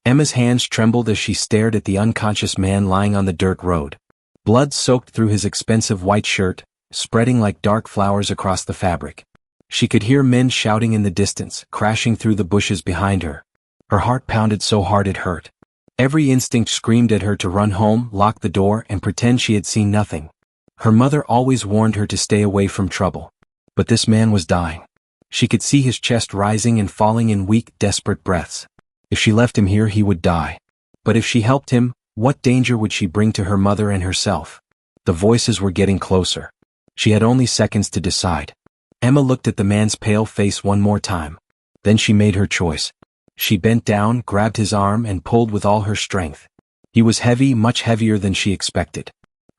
Emma's hands trembled as she stared at the unconscious man lying on the dirt road. Blood soaked through his expensive white shirt, spreading like dark flowers across the fabric. She could hear men shouting in the distance, crashing through the bushes behind her. Her heart pounded so hard it hurt. Every instinct screamed at her to run home, lock the door, and pretend she had seen nothing. Her mother always warned her to stay away from trouble. But this man was dying. She could see his chest rising and falling in weak, desperate breaths. If she left him here, he would die. But if she helped him, what danger would she bring to her mother and herself? The voices were getting closer. She had only seconds to decide. Emma looked at the man's pale face one more time. Then she made her choice. She bent down, grabbed his arm, and pulled with all her strength. He was heavy, much heavier than she expected.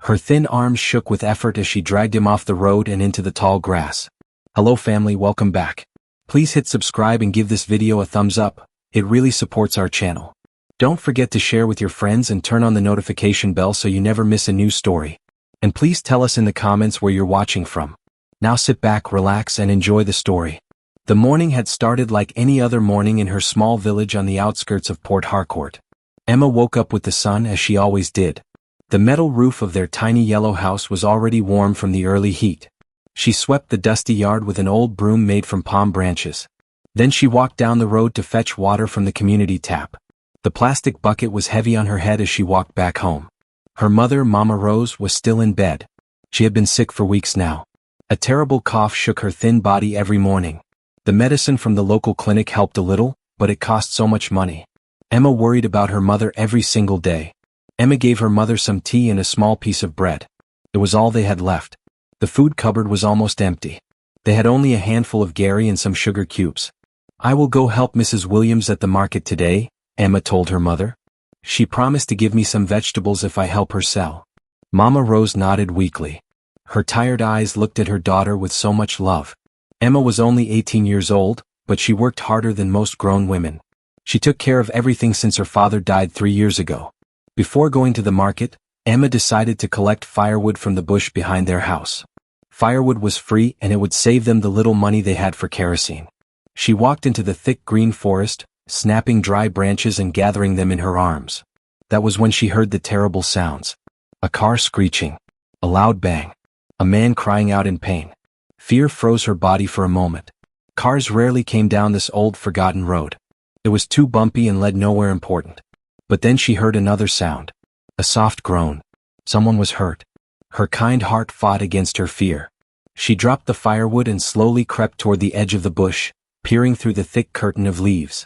Her thin arms shook with effort as she dragged him off the road and into the tall grass. Hello family, welcome back. Please hit subscribe and give this video a thumbs up. It really supports our channel. Don't forget to share with your friends and turn on the notification bell so you never miss a new story. And please tell us in the comments where you're watching from. Now sit back, relax, and enjoy the story. The morning had started like any other morning in her small village on the outskirts of Port Harcourt. Emma woke up with the sun as she always did. The metal roof of their tiny yellow house was already warm from the early heat. She swept the dusty yard with an old broom made from palm branches. Then she walked down the road to fetch water from the community tap. The plastic bucket was heavy on her head as she walked back home. Her mother, Mama Rose, was still in bed. She had been sick for weeks now. A terrible cough shook her thin body every morning. The medicine from the local clinic helped a little, but it cost so much money. Emma worried about her mother every single day. Emma gave her mother some tea and a small piece of bread. It was all they had left. The food cupboard was almost empty. They had only a handful of Gary and some sugar cubes. I will go help Mrs. Williams at the market today, Emma told her mother. She promised to give me some vegetables if I help her sell. Mama Rose nodded weakly. Her tired eyes looked at her daughter with so much love. Emma was only 18 years old, but she worked harder than most grown women. She took care of everything since her father died 3 years ago. Before going to the market, Emma decided to collect firewood from the bush behind their house. Firewood was free and it would save them the little money they had for kerosene. She walked into the thick green forest, snapping dry branches and gathering them in her arms. That was when she heard the terrible sounds. A car screeching. A loud bang. A man crying out in pain. Fear froze her body for a moment. Cars rarely came down this old forgotten road. It was too bumpy and led nowhere important. But then she heard another sound. A soft groan. Someone was hurt. Her kind heart fought against her fear. She dropped the firewood and slowly crept toward the edge of the bush, peering through the thick curtain of leaves.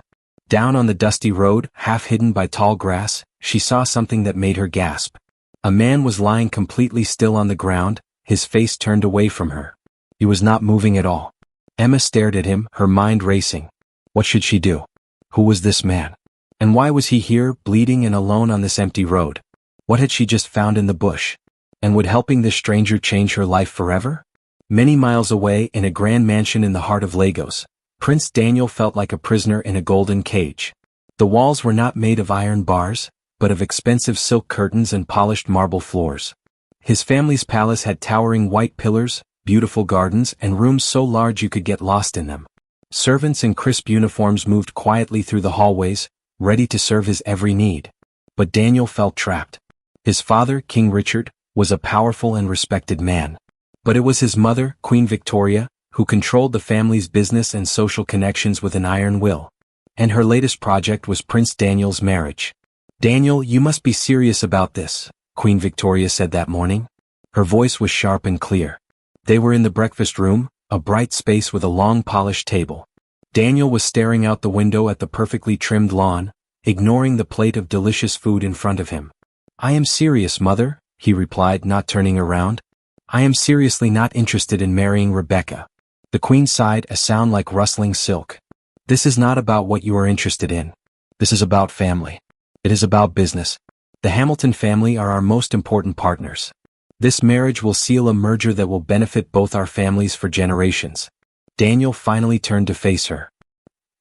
Down on the dusty road, half hidden by tall grass, she saw something that made her gasp. A man was lying completely still on the ground, his face turned away from her. He was not moving at all. Emma stared at him, her mind racing. What should she do? Who was this man? And why was he here, bleeding and alone on this empty road? What had she just found in the bush? And would helping this stranger change her life forever? Many miles away, in a grand mansion in the heart of Lagos, Prince Daniel felt like a prisoner in a golden cage. The walls were not made of iron bars, but of expensive silk curtains and polished marble floors. His family's palace had towering white pillars, beautiful gardens, and rooms so large you could get lost in them. Servants in crisp uniforms moved quietly through the hallways, ready to serve his every need. But Daniel felt trapped. His father, King Richard, was a powerful and respected man. But it was his mother, Queen Victoria, who controlled the family's business and social connections with an iron will. And her latest project was Prince Daniel's marriage. Daniel, you must be serious about this, Queen Victoria said that morning. Her voice was sharp and clear. They were in the breakfast room, a bright space with a long polished table. Daniel was staring out the window at the perfectly trimmed lawn, ignoring the plate of delicious food in front of him. I am serious, mother, he replied, not turning around. I am seriously not interested in marrying Rebecca. The queen sighed, a sound like rustling silk. This is not about what you are interested in. This is about family. It is about business. The Hamilton family are our most important partners. This marriage will seal a merger that will benefit both our families for generations. Daniel finally turned to face her.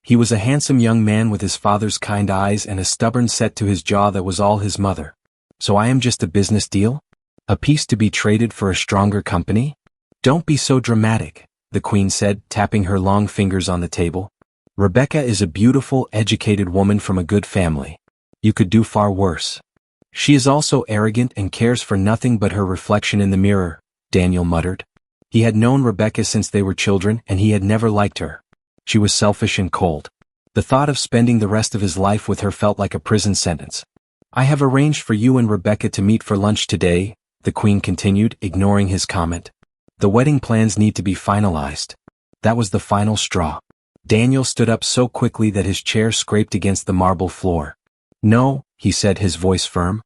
He was a handsome young man with his father's kind eyes and a stubborn set to his jaw that was all his mother. So I am just a business deal? A piece to be traded for a stronger company? Don't be so dramatic, the queen said, tapping her long fingers on the table. Rebecca is a beautiful, educated woman from a good family. You could do far worse. She is also arrogant and cares for nothing but her reflection in the mirror, Daniel muttered. He had known Rebecca since they were children and he had never liked her. She was selfish and cold. The thought of spending the rest of his life with her felt like a prison sentence. I have arranged for you and Rebecca to meet for lunch today, the Queen continued, ignoring his comment. The wedding plans need to be finalized. That was the final straw. Daniel stood up so quickly that his chair scraped against the marble floor. No, he said, his voice firm.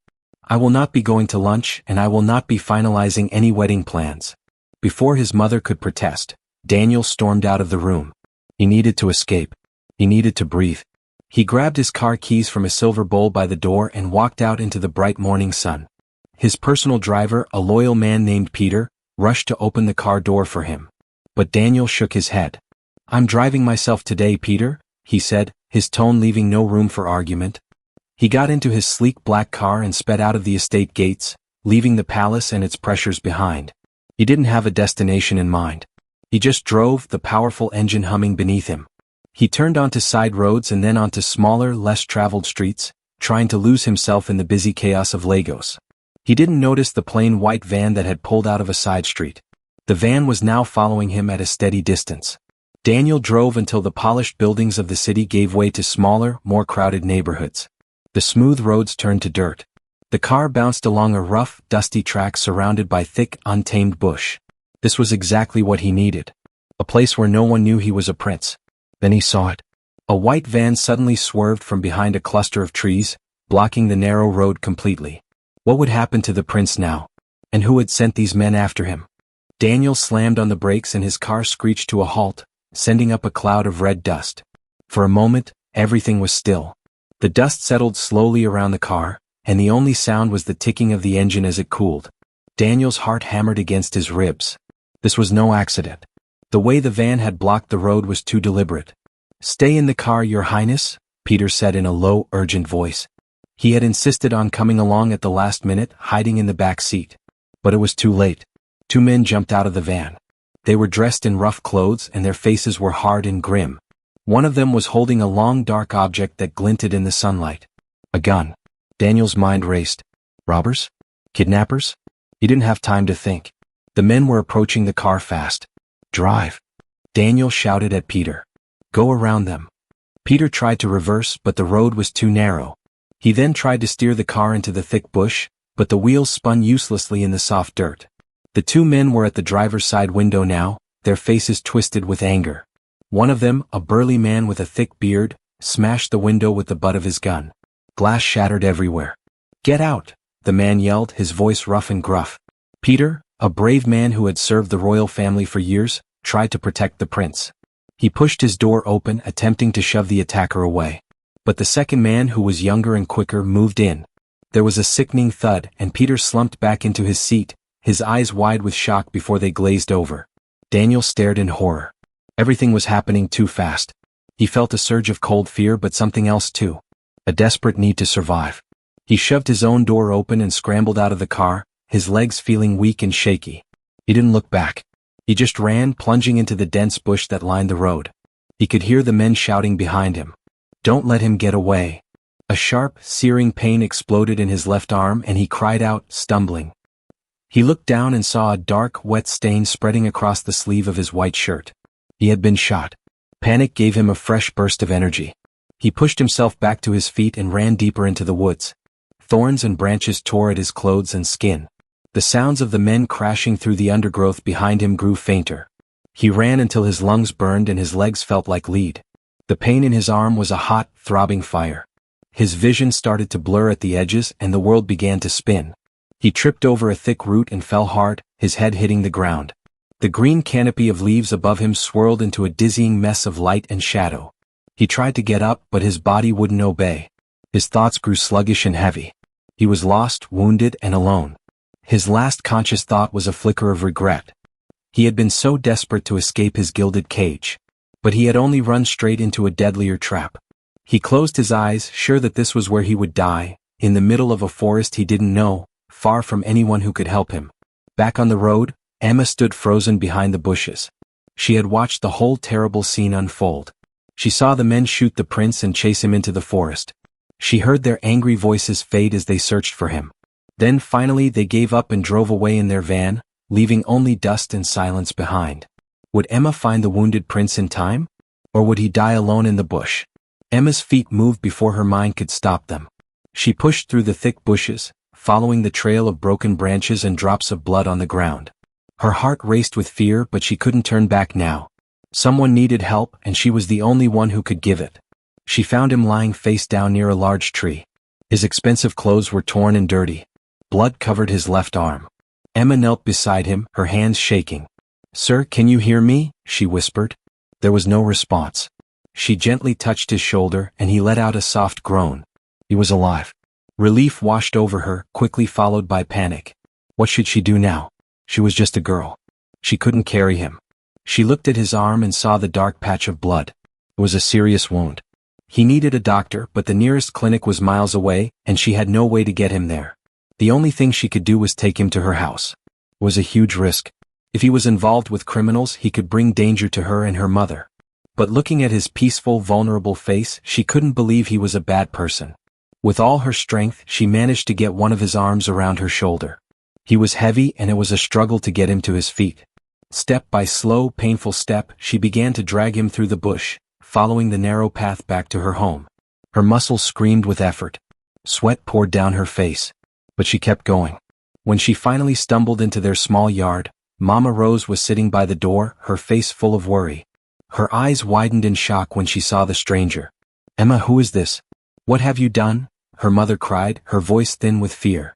I will not be going to lunch and I will not be finalizing any wedding plans. Before his mother could protest, Daniel stormed out of the room. He needed to escape. He needed to breathe. He grabbed his car keys from a silver bowl by the door and walked out into the bright morning sun. His personal driver, a loyal man named Peter, rushed to open the car door for him. But Daniel shook his head. I'm driving myself today, Peter, he said, his tone leaving no room for argument. He got into his sleek black car and sped out of the estate gates, leaving the palace and its pressures behind. He didn't have a destination in mind. He just drove, the powerful engine humming beneath him. He turned onto side roads and then onto smaller, less traveled streets, trying to lose himself in the busy chaos of Lagos. He didn't notice the plain white van that had pulled out of a side street. The van was now following him at a steady distance. Daniel drove until the polished buildings of the city gave way to smaller, more crowded neighborhoods. The smooth roads turned to dirt. The car bounced along a rough, dusty track surrounded by thick, untamed bush. This was exactly what he needed. A place where no one knew he was a prince. Then he saw it. A white van suddenly swerved from behind a cluster of trees, blocking the narrow road completely. What would happen to the prince now? And who had sent these men after him? Daniel slammed on the brakes and his car screeched to a halt, sending up a cloud of red dust. For a moment, everything was still. The dust settled slowly around the car, and the only sound was the ticking of the engine as it cooled. Daniel's heart hammered against his ribs. This was no accident. The way the van had blocked the road was too deliberate. Stay in the car, Your Highness, Peter said in a low, urgent voice. He had insisted on coming along at the last minute, hiding in the back seat. But it was too late. Two men jumped out of the van. They were dressed in rough clothes and their faces were hard and grim. One of them was holding a long dark object that glinted in the sunlight. A gun. Daniel's mind raced. Robbers? Kidnappers? He didn't have time to think. The men were approaching the car fast. Drive. Daniel shouted at Peter. Go around them. Peter tried to reverse, but the road was too narrow. He then tried to steer the car into the thick bush, but the wheels spun uselessly in the soft dirt. The two men were at the driver's side window now, their faces twisted with anger. One of them, a burly man with a thick beard, smashed the window with the butt of his gun. Glass shattered everywhere. Get out, the man yelled, his voice rough and gruff. Peter, a brave man who had served the royal family for years, tried to protect the prince. He pushed his door open, attempting to shove the attacker away. But the second man, who was younger and quicker, moved in. There was a sickening thud, and Peter slumped back into his seat, his eyes wide with shock before they glazed over. Daniel stared in horror. Everything was happening too fast. He felt a surge of cold fear, but something else too. A desperate need to survive. He shoved his own door open and scrambled out of the car, his legs feeling weak and shaky. He didn't look back. He just ran, plunging into the dense bush that lined the road. He could hear the men shouting behind him. Don't let him get away. A sharp, searing pain exploded in his left arm and he cried out, stumbling. He looked down and saw a dark, wet stain spreading across the sleeve of his white shirt. He had been shot. Panic gave him a fresh burst of energy. He pushed himself back to his feet and ran deeper into the woods. Thorns and branches tore at his clothes and skin. The sounds of the men crashing through the undergrowth behind him grew fainter. He ran until his lungs burned and his legs felt like lead. The pain in his arm was a hot, throbbing fire. His vision started to blur at the edges and the world began to spin. He tripped over a thick root and fell hard, his head hitting the ground. The green canopy of leaves above him swirled into a dizzying mess of light and shadow. He tried to get up, but his body wouldn't obey. His thoughts grew sluggish and heavy. He was lost, wounded, and alone. His last conscious thought was a flicker of regret. He had been so desperate to escape his gilded cage. But he had only run straight into a deadlier trap. He closed his eyes, sure that this was where he would die, in the middle of a forest he didn't know, far from anyone who could help him. Back on the road, Emma stood frozen behind the bushes. She had watched the whole terrible scene unfold. She saw the men shoot the prince and chase him into the forest. She heard their angry voices fade as they searched for him. Then finally they gave up and drove away in their van, leaving only dust and silence behind. Would Emma find the wounded prince in time? Or would he die alone in the bush? Emma's feet moved before her mind could stop them. She pushed through the thick bushes, following the trail of broken branches and drops of blood on the ground. Her heart raced with fear, but she couldn't turn back now. Someone needed help, and she was the only one who could give it. She found him lying face down near a large tree. His expensive clothes were torn and dirty. Blood covered his left arm. Emma knelt beside him, her hands shaking. "Sir, can you hear me?" she whispered. There was no response. She gently touched his shoulder, and he let out a soft groan. He was alive. Relief washed over her, quickly followed by panic. What should she do now? She was just a girl. She couldn't carry him. She looked at his arm and saw the dark patch of blood. It was a serious wound. He needed a doctor, but the nearest clinic was miles away, and she had no way to get him there. The only thing she could do was take him to her house. It was a huge risk. If he was involved with criminals, he could bring danger to her and her mother. But looking at his peaceful, vulnerable face, she couldn't believe he was a bad person. With all her strength, she managed to get one of his arms around her shoulder. He was heavy, and it was a struggle to get him to his feet. Step by slow, painful step, she began to drag him through the bush, following the narrow path back to her home. Her muscles screamed with effort. Sweat poured down her face. But she kept going. When she finally stumbled into their small yard, Mama Rose was sitting by the door, her face full of worry. Her eyes widened in shock when she saw the stranger. "Emma, who is this? What have you done?" her mother cried, her voice thin with fear.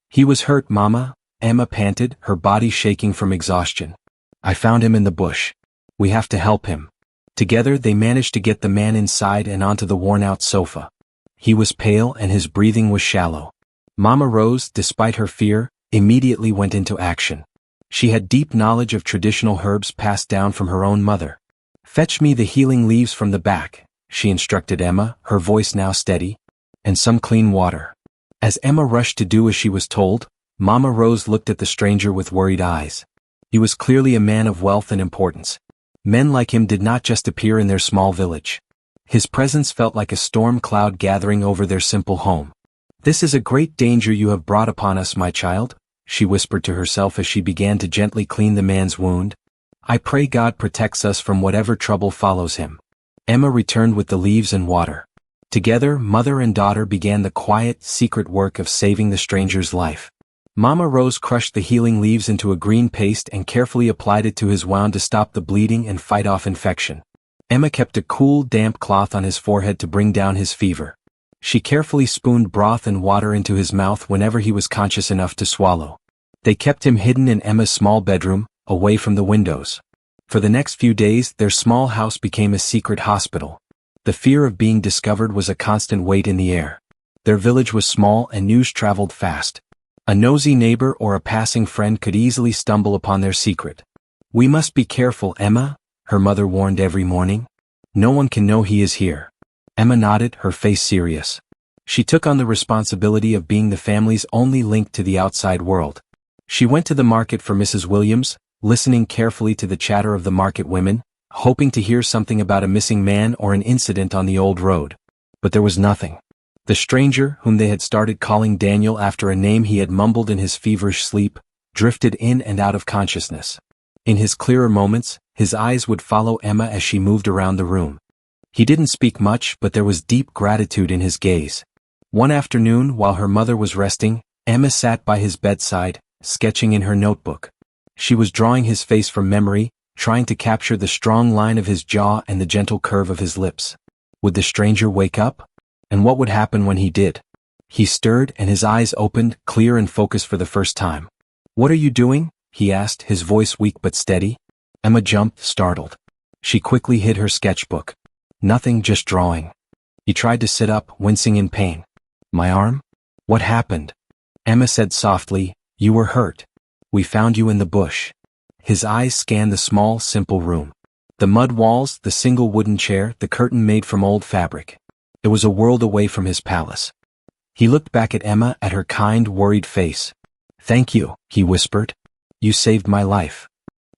"He was hurt, Mama," Emma panted, her body shaking from exhaustion. "I found him in the bush. We have to help him." Together they managed to get the man inside and onto the worn-out sofa. He was pale and his breathing was shallow. Mama Rose, despite her fear, immediately went into action. She had deep knowledge of traditional herbs passed down from her own mother. "Fetch me the healing leaves from the back," she instructed Emma, her voice now steady, "and some clean water." As Emma rushed to do as she was told, Mama Rose looked at the stranger with worried eyes. He was clearly a man of wealth and importance. Men like him did not just appear in their small village. His presence felt like a storm cloud gathering over their simple home. "This is a great danger you have brought upon us, my child," she whispered to herself as she began to gently clean the man's wound. "I pray God protects us from whatever trouble follows him." Emma returned with the leaves and water. Together, mother and daughter began the quiet, secret work of saving the stranger's life. Mama Rose crushed the healing leaves into a green paste and carefully applied it to his wound to stop the bleeding and fight off infection. Emma kept a cool, damp cloth on his forehead to bring down his fever. She carefully spooned broth and water into his mouth whenever he was conscious enough to swallow. They kept him hidden in Emma's small bedroom, away from the windows. For the next few days, their small house became a secret hospital. The fear of being discovered was a constant weight in the air. Their village was small and news traveled fast. A nosy neighbor or a passing friend could easily stumble upon their secret. "We must be careful, Emma," her mother warned every morning. "No one can know he is here." Emma nodded, her face serious. She took on the responsibility of being the family's only link to the outside world. She went to the market for Mrs. Williams, listening carefully to the chatter of the market women, hoping to hear something about a missing man or an incident on the old road. But there was nothing. The stranger, whom they had started calling Daniel after a name he had mumbled in his feverish sleep, drifted in and out of consciousness. In his clearer moments, his eyes would follow Emma as she moved around the room. He didn't speak much, but there was deep gratitude in his gaze. One afternoon, while her mother was resting, Emma sat by his bedside, sketching in her notebook. She was drawing his face from memory, trying to capture the strong line of his jaw and the gentle curve of his lips. Would the stranger wake up? And what would happen when he did? He stirred and his eyes opened, clear and focused for the first time. "What are you doing?" he asked, his voice weak but steady. Emma jumped, startled. She quickly hid her sketchbook. "Nothing, just drawing." He tried to sit up, wincing in pain. "My arm? What happened?" Emma said softly, "You were hurt. We found you in the bush." His eyes scanned the small, simple room. The mud walls, the single wooden chair, the curtain made from old fabric. It was a world away from his palace. He looked back at Emma, at her kind, worried face. "Thank you," he whispered. "You saved my life."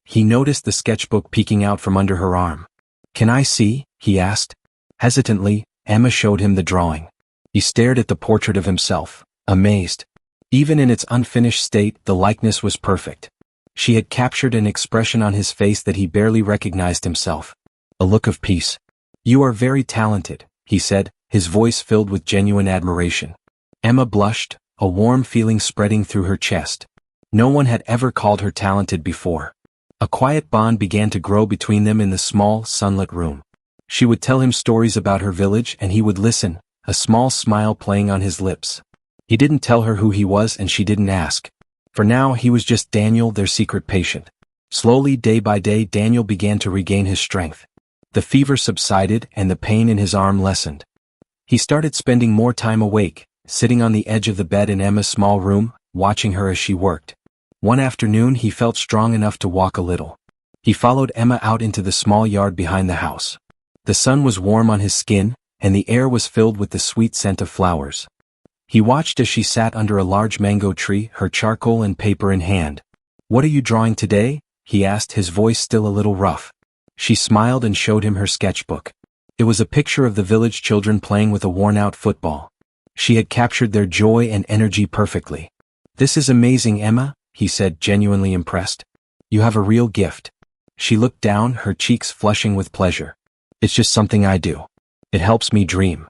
He noticed the sketchbook peeking out from under her arm. "Can I see?" he asked. Hesitantly, Emma showed him the drawing. He stared at the portrait of himself, amazed. Even in its unfinished state, the likeness was perfect. She had captured an expression on his face that he barely recognized himself. A look of peace. "You are very talented," he said, his voice filled with genuine admiration. Emma blushed, a warm feeling spreading through her chest. No one had ever called her talented before. A quiet bond began to grow between them in the small, sunlit room. She would tell him stories about her village and he would listen, a small smile playing on his lips. He didn't tell her who he was and she didn't ask. For now he was just Daniel, their secret patient. Slowly, day by day, Daniel began to regain his strength. The fever subsided and the pain in his arm lessened. He started spending more time awake, sitting on the edge of the bed in Emma's small room, watching her as she worked. One afternoon he felt strong enough to walk a little. He followed Emma out into the small yard behind the house. The sun was warm on his skin, and the air was filled with the sweet scent of flowers. He watched as she sat under a large mango tree, her charcoal and paper in hand. "What are you drawing today?" he asked, his voice still a little rough. She smiled and showed him her sketchbook. It was a picture of the village children playing with a worn-out football. She had captured their joy and energy perfectly. "This is amazing, Emma," he said, genuinely impressed. "You have a real gift." She looked down, her cheeks flushing with pleasure. "It's just something I do. It helps me dream."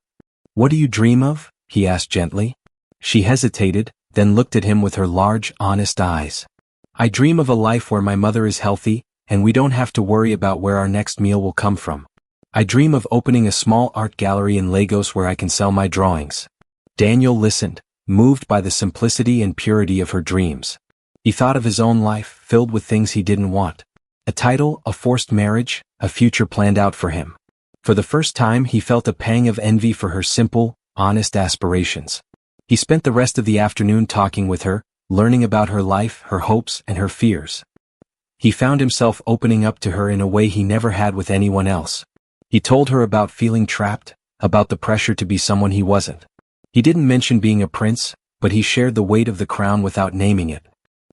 "What do you dream of?" he asked gently. She hesitated, then looked at him with her large, honest eyes. "I dream of a life where my mother is healthy, and we don't have to worry about where our next meal will come from. I dream of opening a small art gallery in Lagos where I can sell my drawings." Daniel listened, moved by the simplicity and purity of her dreams. He thought of his own life, filled with things he didn't want. A title, a forced marriage, a future planned out for him. For the first time he felt a pang of envy for her simple, honest aspirations. He spent the rest of the afternoon talking with her, learning about her life, her hopes, and her fears. He found himself opening up to her in a way he never had with anyone else. He told her about feeling trapped, about the pressure to be someone he wasn't. He didn't mention being a prince, but he shared the weight of the crown without naming it.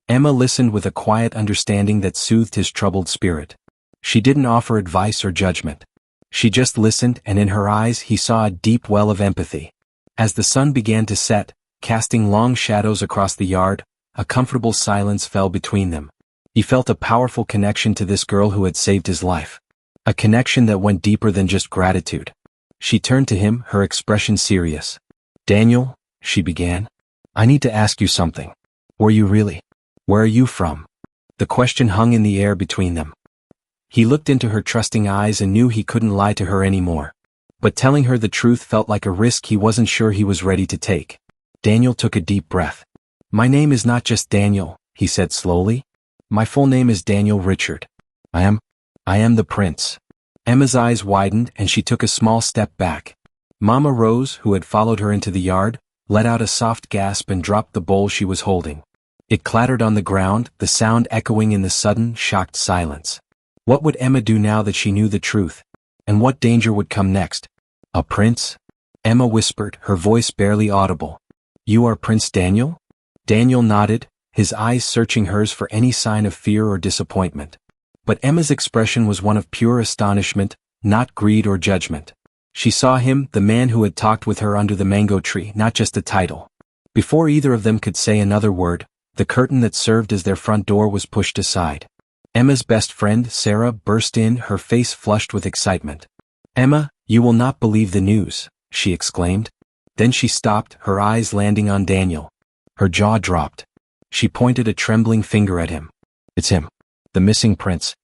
Emma listened with a quiet understanding that soothed his troubled spirit. She didn't offer advice or judgment. She just listened, and in her eyes he saw a deep well of empathy. As the sun began to set, casting long shadows across the yard, a comfortable silence fell between them. He felt a powerful connection to this girl who had saved his life. A connection that went deeper than just gratitude. She turned to him, her expression serious. "Daniel," she began, "I need to ask you something. Were you really? Where are you from?" The question hung in the air between them. He looked into her trusting eyes and knew he couldn't lie to her anymore. But telling her the truth felt like a risk he wasn't sure he was ready to take. Daniel took a deep breath. "My name is not just Daniel," he said slowly. "My full name is Daniel Richard. I am the prince." Emma's eyes widened and she took a small step back. Mama Rose, who had followed her into the yard, let out a soft gasp and dropped the bowl she was holding. It clattered on the ground, the sound echoing in the sudden, shocked silence. What would Emma do now that she knew the truth? And what danger would come next? "A prince?" Emma whispered, her voice barely audible. "You are Prince Daniel?" Daniel nodded, his eyes searching hers for any sign of fear or disappointment. But Emma's expression was one of pure astonishment, not greed or judgment. She saw him, the man who had talked with her under the mango tree, not just a title. Before either of them could say another word, the curtain that served as their front door was pushed aside. Emma's best friend, Sarah, burst in, her face flushed with excitement. "Emma, you will not believe the news," she exclaimed. Then she stopped, her eyes landing on Daniel. Her jaw dropped. She pointed a trembling finger at him. "It's him. The missing prince.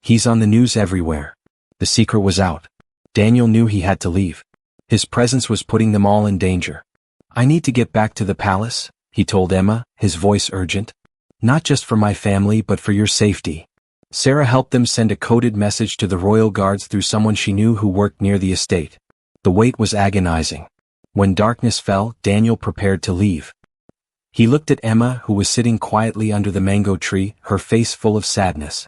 He's on the news everywhere." The secret was out. Daniel knew he had to leave. His presence was putting them all in danger. "I need to get back to the palace," he told Emma, his voice urgent. "Not just for my family but for your safety." Sarah helped them send a coded message to the royal guards through someone she knew who worked near the estate. The wait was agonizing. When darkness fell, Daniel prepared to leave. He looked at Emma, who was sitting quietly under the mango tree, her face full of sadness.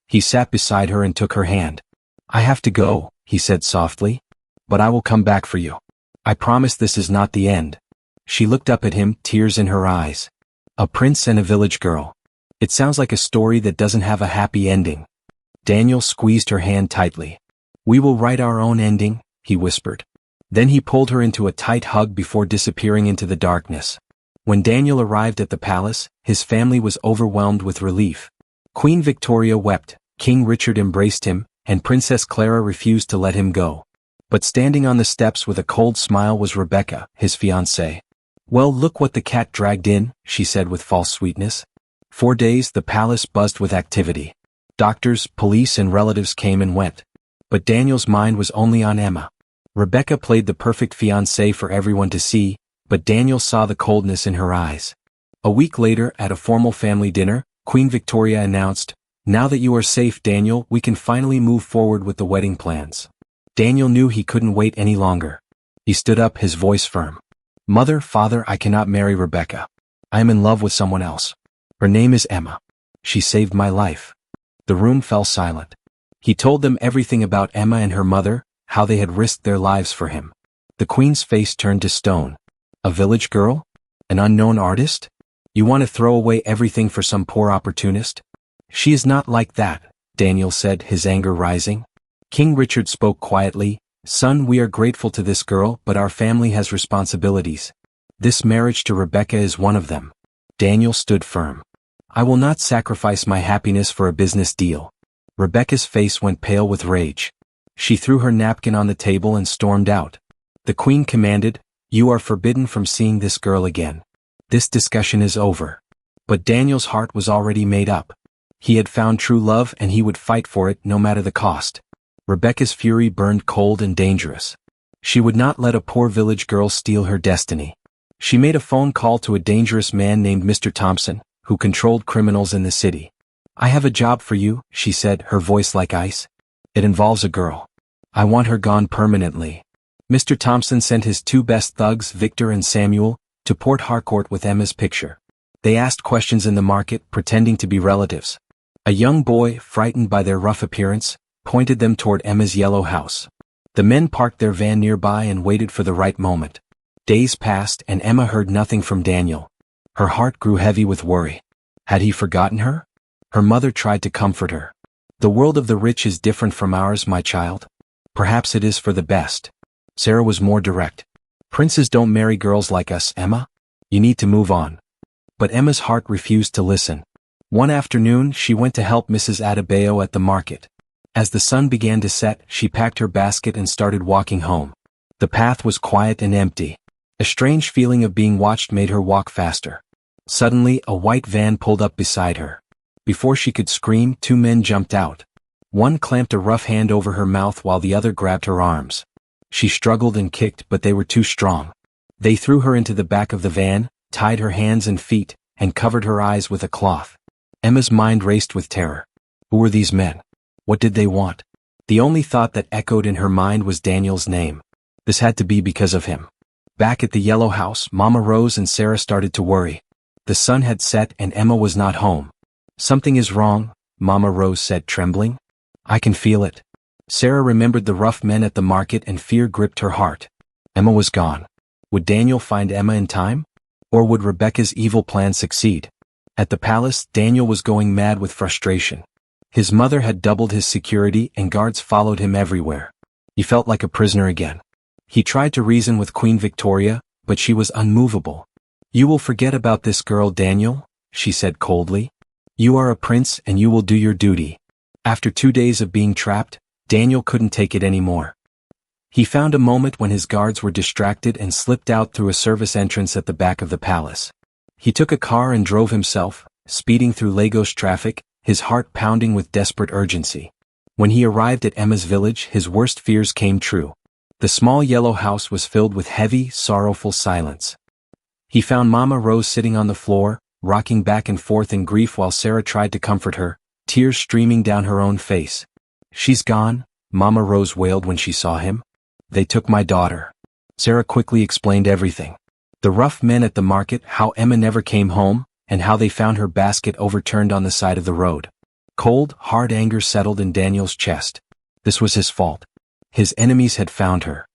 He sat beside her and took her hand. "I have to go," he said softly. "But I will come back for you. I promise this is not the end." She looked up at him, tears in her eyes. A prince and a village girl. It sounds like a story that doesn't have a happy ending. Daniel squeezed her hand tightly. "We will write our own ending," he whispered. Then he pulled her into a tight hug before disappearing into the darkness. When Daniel arrived at the palace, his family was overwhelmed with relief. Queen Victoria wept, King Richard embraced him, and Princess Clara refused to let him go. But standing on the steps with a cold smile was Rebecca, his fiancée. "Well, look what the cat dragged in," she said with false sweetness. 4 days the palace buzzed with activity. Doctors, police and relatives came and went. But Daniel's mind was only on Emma. Rebecca played the perfect fiancée for everyone to see, but Daniel saw the coldness in her eyes. A week later, at a formal family dinner, Queen Victoria announced, "Now that you are safe, Daniel, we can finally move forward with the wedding plans." Daniel knew he couldn't wait any longer. He stood up, his voice firm. "Mother, father, I cannot marry Rebecca. I am in love with someone else. Her name is Emma. She saved my life." The room fell silent. He told them everything about Emma and her mother, how they had risked their lives for him. The Queen's face turned to stone. "A village girl? An unknown artist? You want to throw away everything for some poor opportunist?" "She is not like that," Daniel said, his anger rising. King Richard spoke quietly, "Son, we are grateful to this girl, but our family has responsibilities. This marriage to Rebecca is one of them." Daniel stood firm. "I will not sacrifice my happiness for a business deal." Rebecca's face went pale with rage. She threw her napkin on the table and stormed out. The Queen commanded, "You are forbidden from seeing this girl again. This discussion is over." But Daniel's heart was already made up. He had found true love and he would fight for it no matter the cost. Rebecca's fury burned cold and dangerous. She would not let a poor village girl steal her destiny. She made a phone call to a dangerous man named Mr. Thompson, who controlled criminals in the city. "I have a job for you," she said, her voice like ice. "It involves a girl. I want her gone permanently." Mr. Thompson sent his 2 best thugs, Victor and Samuel, to Port Harcourt with Emma's picture. They asked questions in the market, pretending to be relatives. A young boy, frightened by their rough appearance, pointed them toward Emma's yellow house. The men parked their van nearby and waited for the right moment. Days passed and Emma heard nothing from Daniel. Her heart grew heavy with worry. Had he forgotten her? Her mother tried to comfort her. "The world of the rich is different from ours, my child. Perhaps it is for the best." Sarah was more direct. "Princes don't marry girls like us, Emma. You need to move on." But Emma's heart refused to listen. One afternoon she went to help Mrs. Adebayo at the market. As the sun began to set, she packed her basket and started walking home. The path was quiet and empty. A strange feeling of being watched made her walk faster. Suddenly, a white van pulled up beside her. Before she could scream, 2 men jumped out. One clamped a rough hand over her mouth while the other grabbed her arms. She struggled and kicked, but they were too strong. They threw her into the back of the van, tied her hands and feet, and covered her eyes with a cloth. Emma's mind raced with terror. Who were these men? What did they want? The only thought that echoed in her mind was Daniel's name. This had to be because of him. Back at the yellow house, Mama Rose and Sarah started to worry. The sun had set and Emma was not home. "Something is wrong," Mama Rose said, trembling. "I can feel it." Sarah remembered the rough men at the market and fear gripped her heart. Emma was gone. Would Daniel find Emma in time? Or would Rebecca's evil plan succeed? At the palace, Daniel was going mad with frustration. His mother had doubled his security and guards followed him everywhere. He felt like a prisoner again. He tried to reason with Queen Victoria, but she was unmovable. "You will forget about this girl, Daniel," she said coldly. "You are a prince and you will do your duty." After 2 days of being trapped, Daniel couldn't take it anymore. He found a moment when his guards were distracted and slipped out through a service entrance at the back of the palace. He took a car and drove himself, speeding through Lagos traffic, his heart pounding with desperate urgency. When he arrived at Emma's village, his worst fears came true. The small yellow house was filled with heavy, sorrowful silence. He found Mama Rose sitting on the floor, rocking back and forth in grief while Sarah tried to comfort her, tears streaming down her own face. "She's gone," Mama Rose wailed when she saw him. "They took my daughter." Sarah quickly explained everything. The rough men at the market, how Emma never came home, and how they found her basket overturned on the side of the road. Cold, hard anger settled in Daniel's chest. This was his fault. His enemies had found her.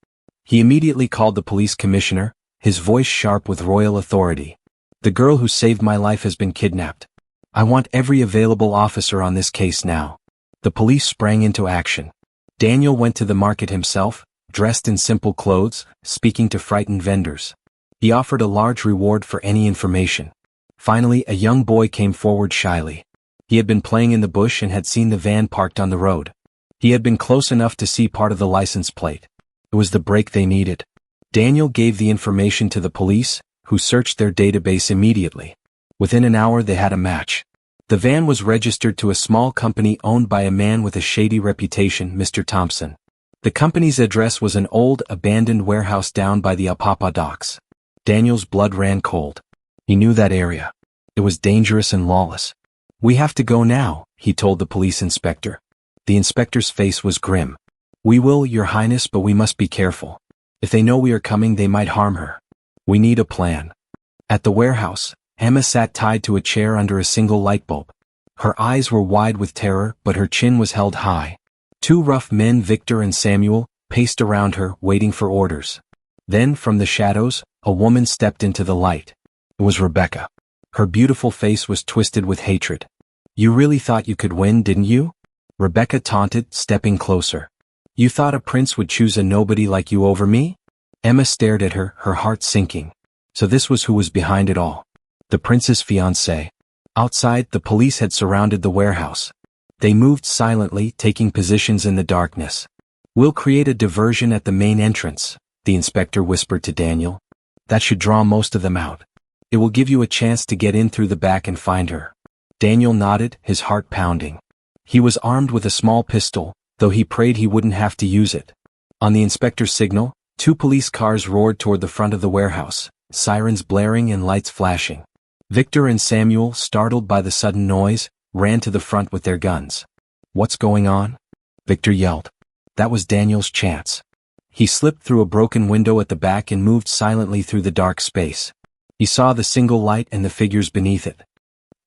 He immediately called the police commissioner, his voice sharp with royal authority. "The girl who saved my life has been kidnapped. I want every available officer on this case now." The police sprang into action. Daniel went to the market himself, dressed in simple clothes, speaking to frightened vendors. He offered a large reward for any information. Finally, a young boy came forward shyly. He had been playing in the bush and had seen the van parked on the road. He had been close enough to see part of the license plate. It was the break they needed. Daniel gave the information to the police, who searched their database immediately. Within an hour they had a match. The van was registered to a small company owned by a man with a shady reputation, Mr. Thompson. The company's address was an old, abandoned warehouse down by the Apapa docks. Daniel's blood ran cold. He knew that area. It was dangerous and lawless. "We have to go now," he told the police inspector. The inspector's face was grim. "We will, Your Highness, but we must be careful. If they know we are coming, they might harm her. We need a plan." At the warehouse, Emma sat tied to a chair under a single light bulb. Her eyes were wide with terror, but her chin was held high. Two rough men, Victor and Samuel, paced around her, waiting for orders. Then, from the shadows, a woman stepped into the light. It was Rebecca. Her beautiful face was twisted with hatred. "You really thought you could win, didn't you?" Rebecca taunted, stepping closer. "You thought a prince would choose a nobody like you over me?" Emma stared at her, her heart sinking. So this was who was behind it all. The prince's fiancé. Outside, the police had surrounded the warehouse. They moved silently, taking positions in the darkness. "We'll create a diversion at the main entrance," the inspector whispered to Daniel. "That should draw most of them out. It will give you a chance to get in through the back and find her." Daniel nodded, his heart pounding. He was armed with a small pistol, though he prayed he wouldn't have to use it. On the inspector's signal, two police cars roared toward the front of the warehouse, sirens blaring and lights flashing. Victor and Samuel, startled by the sudden noise, ran to the front with their guns. "What's going on?" Victor yelled. That was Daniel's chance. He slipped through a broken window at the back and moved silently through the dark space. He saw the single light and the figures beneath it.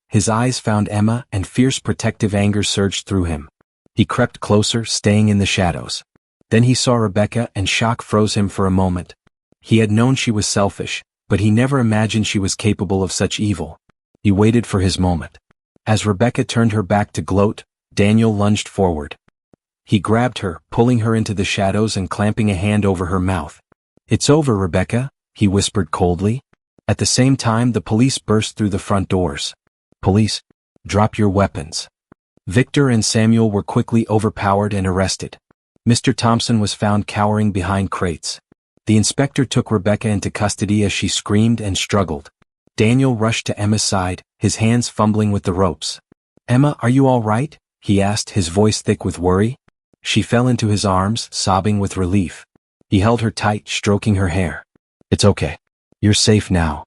His eyes found Emma, and fierce protective anger surged through him. He crept closer, staying in the shadows. Then he saw Rebecca, and shock froze him for a moment. He had known she was selfish, but he never imagined she was capable of such evil. He waited for his moment. As Rebecca turned her back to gloat, Daniel lunged forward. He grabbed her, pulling her into the shadows and clamping a hand over her mouth. "It's over, Rebecca," he whispered coldly. At the same time, the police burst through the front doors. "Police, drop your weapons." Victor and Samuel were quickly overpowered and arrested. Mr. Thompson was found cowering behind crates. The inspector took Rebecca into custody as she screamed and struggled. Daniel rushed to Emma's side, his hands fumbling with the ropes. "Emma, are you all right?" he asked, his voice thick with worry. She fell into his arms, sobbing with relief. He held her tight, stroking her hair. "It's okay. You're safe now."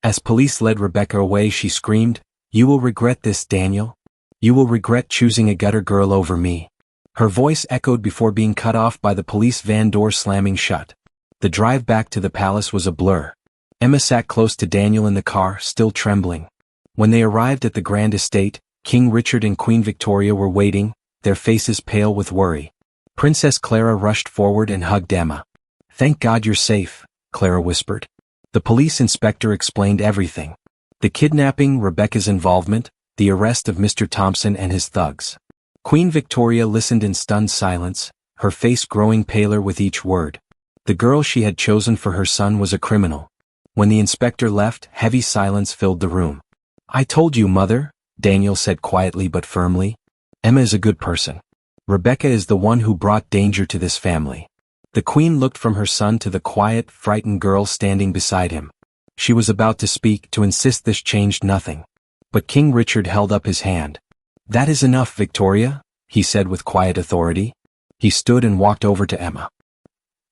As police led Rebecca away, she screamed, "You will regret this, Daniel. You will regret choosing a gutter girl over me." Her voice echoed before being cut off by the police van door slamming shut. The drive back to the palace was a blur. Emma sat close to Daniel in the car, still trembling. When they arrived at the grand estate, King Richard and Queen Victoria were waiting, their faces pale with worry. Princess Clara rushed forward and hugged Emma. "Thank God you're safe," Clara whispered. The police inspector explained everything. The kidnapping, Rebecca's involvement, the arrest of Mr. Thompson and his thugs. Queen Victoria listened in stunned silence, her face growing paler with each word. The girl she had chosen for her son was a criminal. When the inspector left, heavy silence filled the room. "I told you, Mother," Daniel said quietly but firmly. "Emma is a good person. Rebecca is the one who brought danger to this family." The Queen looked from her son to the quiet, frightened girl standing beside him. She was about to speak, to insist this changed nothing. But King Richard held up his hand. "That is enough, Victoria," he said with quiet authority. He stood and walked over to Emma.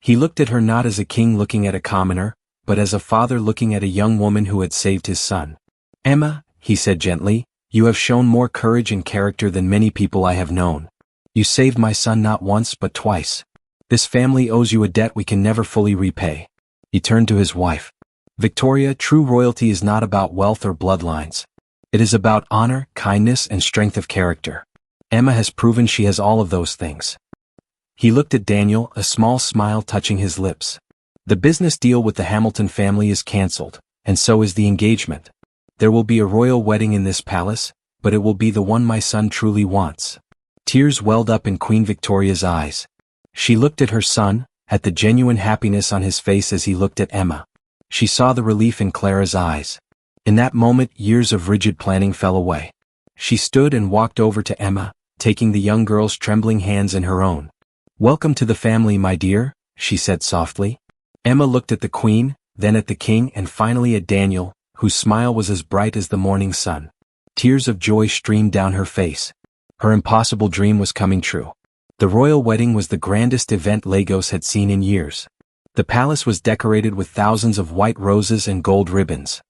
He looked at her not as a king looking at a commoner, but as a father looking at a young woman who had saved his son. "Emma," he said gently, "you have shown more courage and character than many people I have known. You saved my son not once but twice. This family owes you a debt we can never fully repay." He turned to his wife. "Victoria, true royalty is not about wealth or bloodlines. It is about honor, kindness, and strength of character. Emma has proven she has all of those things." He looked at Daniel, a small smile touching his lips. "The business deal with the Hamilton family is cancelled, and so is the engagement. There will be a royal wedding in this palace, but it will be the one my son truly wants." Tears welled up in Queen Victoria's eyes. She looked at her son, at the genuine happiness on his face as he looked at Emma. She saw the relief in Clara's eyes. In that moment, years of rigid planning fell away. She stood and walked over to Emma, taking the young girl's trembling hands in her own. "Welcome to the family, my dear," she said softly. Emma looked at the Queen, then at the King, and finally at Daniel, whose smile was as bright as the morning sun. Tears of joy streamed down her face. Her impossible dream was coming true. The royal wedding was the grandest event Lagos had seen in years. The palace was decorated with thousands of white roses and gold ribbons.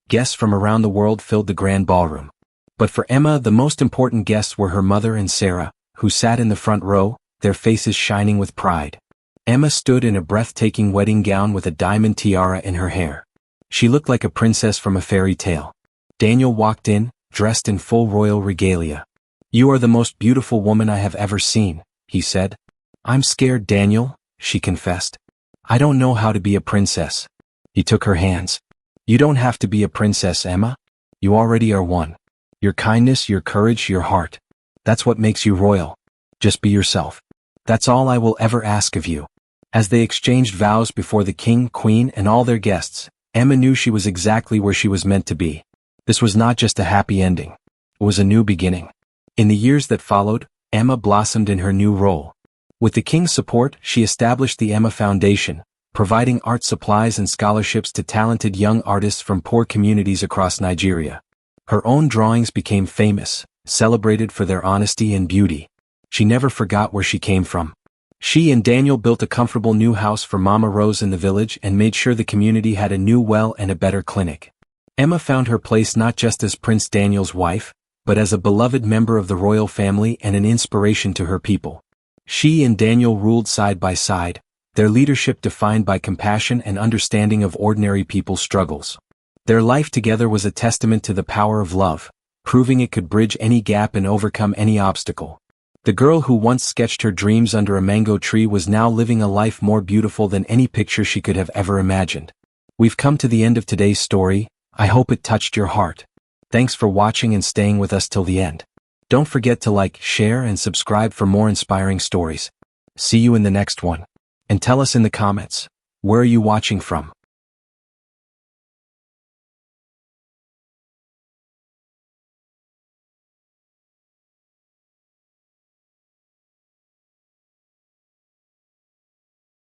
Guests from around the world filled the grand ballroom. But for Emma, the most important guests were her mother and Sarah, who sat in the front row, their faces shining with pride. Emma stood in a breathtaking wedding gown with a diamond tiara in her hair. She looked like a princess from a fairy tale. Daniel walked in, dressed in full royal regalia. "You are the most beautiful woman I have ever seen," he said. "I'm scared, Daniel," she confessed. "I don't know how to be a princess." He took her hands. "You don't have to be a princess, Emma. You already are one. Your kindness, your courage, your heart. That's what makes you royal. Just be yourself. That's all I will ever ask of you." As they exchanged vows before the King, Queen, and all their guests, Emma knew she was exactly where she was meant to be. This was not just a happy ending. It was a new beginning. In the years that followed, Emma blossomed in her new role. With the King's support, she established the Emma Foundation, providing art supplies and scholarships to talented young artists from poor communities across Nigeria. Her own drawings became famous, celebrated for their honesty and beauty. She never forgot where she came from. She and Daniel built a comfortable new house for Mama Rose in the village and made sure the community had a new well and a better clinic. Emma found her place not just as Prince Daniel's wife, but as a beloved member of the royal family and an inspiration to her people. She and Daniel ruled side by side, their leadership defined by compassion and understanding of ordinary people's struggles. Their life together was a testament to the power of love, proving it could bridge any gap and overcome any obstacle. The girl who once sketched her dreams under a mango tree was now living a life more beautiful than any picture she could have ever imagined. We've come to the end of today's story. I hope it touched your heart. Thanks for watching and staying with us till the end. Don't forget to like, share, and subscribe for more inspiring stories. See you in the next one. And tell us in the comments, where are you watching from?